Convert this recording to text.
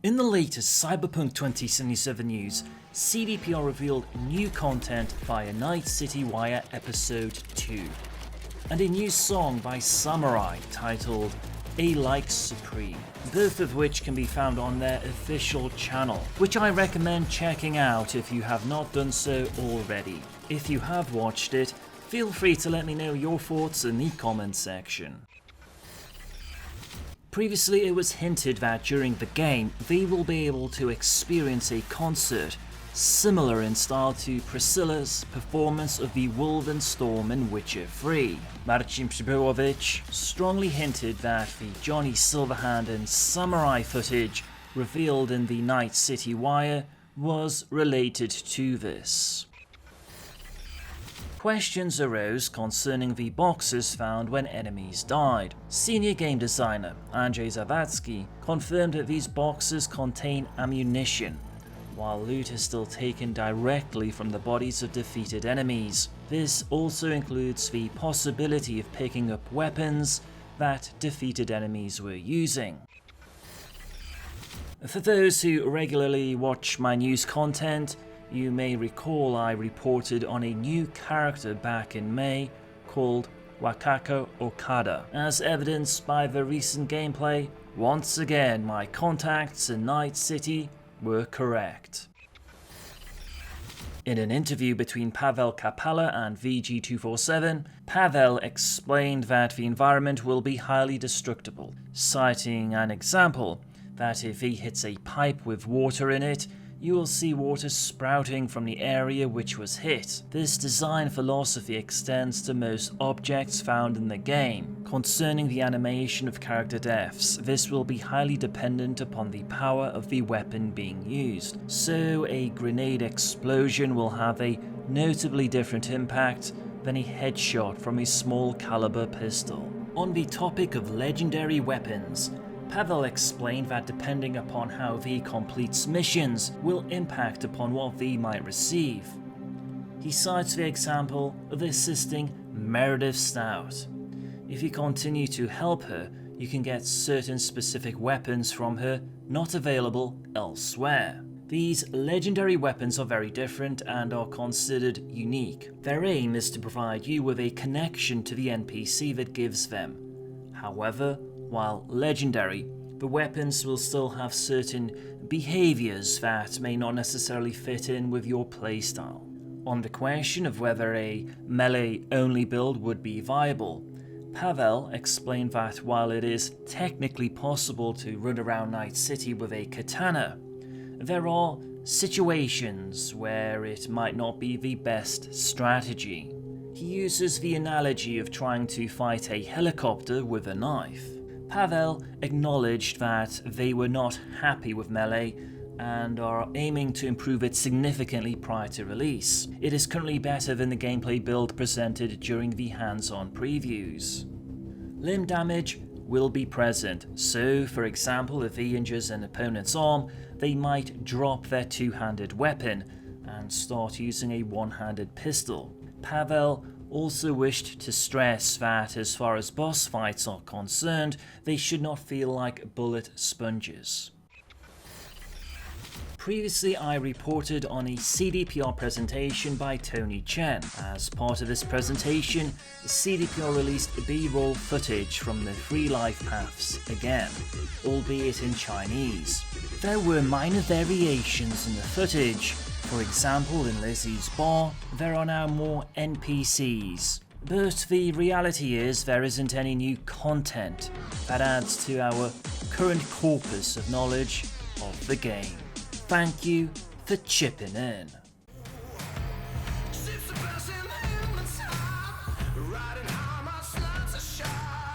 In the latest Cyberpunk 2077 news, CDPR revealed new content via Night City Wire Episode 2, and a new song by Samurai titled A Like Supreme, both of which can be found on their official channel, which I recommend checking out if you have not done so already. If you have watched it, feel free to let me know your thoughts in the comment section. Previously, it was hinted that during the game, they will be able to experience a concert similar in style to Priscilla's performance of the Wolven Storm in Witcher 3. Marcin Przybyłowicz strongly hinted that the Johnny Silverhand and Samurai footage revealed in the Night City Wire was related to this. Questions arose concerning the boxes found when enemies died. Senior game designer Andrzej Zawadzki confirmed that these boxes contain ammunition, while loot is still taken directly from the bodies of defeated enemies. This also includes the possibility of picking up weapons that defeated enemies were using. For those who regularly watch my news content, you may recall I reported on a new character back in May called Wakako Okada. As evidenced by the recent gameplay, once again my contacts in Night City were correct. In an interview between Paweł Kapala and VG247, Paweł explained that the environment will be highly destructible, citing an example that if he hits a pipe with water in it, you will see water sprouting from the area which was hit. This design philosophy extends to most objects found in the game. Concerning the animation of character deaths, this will be highly dependent upon the power of the weapon being used. So a grenade explosion will have a notably different impact than a headshot from a small caliber pistol. On the topic of legendary weapons, Paweł explained that depending upon how V completes missions will impact upon what V might receive. He cites the example of assisting Meredith Stout. If you continue to help her, you can get certain specific weapons from her not available elsewhere. These legendary weapons are very different and are considered unique. Their aim is to provide you with a connection to the NPC that gives them. However, while legendary, the weapons will still have certain behaviors that may not necessarily fit in with your playstyle. On the question of whether a melee-only build would be viable, Paweł explained that while it is technically possible to run around Night City with a katana, there are situations where it might not be the best strategy. He uses the analogy of trying to fight a helicopter with a knife. Paweł acknowledged that they were not happy with Melee and are aiming to improve it significantly prior to release. It is currently better than the gameplay build presented during the hands-on previews. Limb damage will be present, so for example if he injures an opponent's arm, they might drop their two-handed weapon and start using a one-handed pistol. Paweł also wished to stress that as far as boss fights are concerned, they should not feel like bullet sponges. Previously, I reported on a CDPR presentation by Tony Chen. As part of this presentation, CDPR released B-roll footage from the Free Life Paths again, albeit in Chinese. There were minor variations in the footage. For example, in Lizzie's bar, there are now more NPCs. But the reality is there isn't any new content that adds to our current corpus of knowledge of the game. Thank you for chipping in. Riding high, my slugs are shy.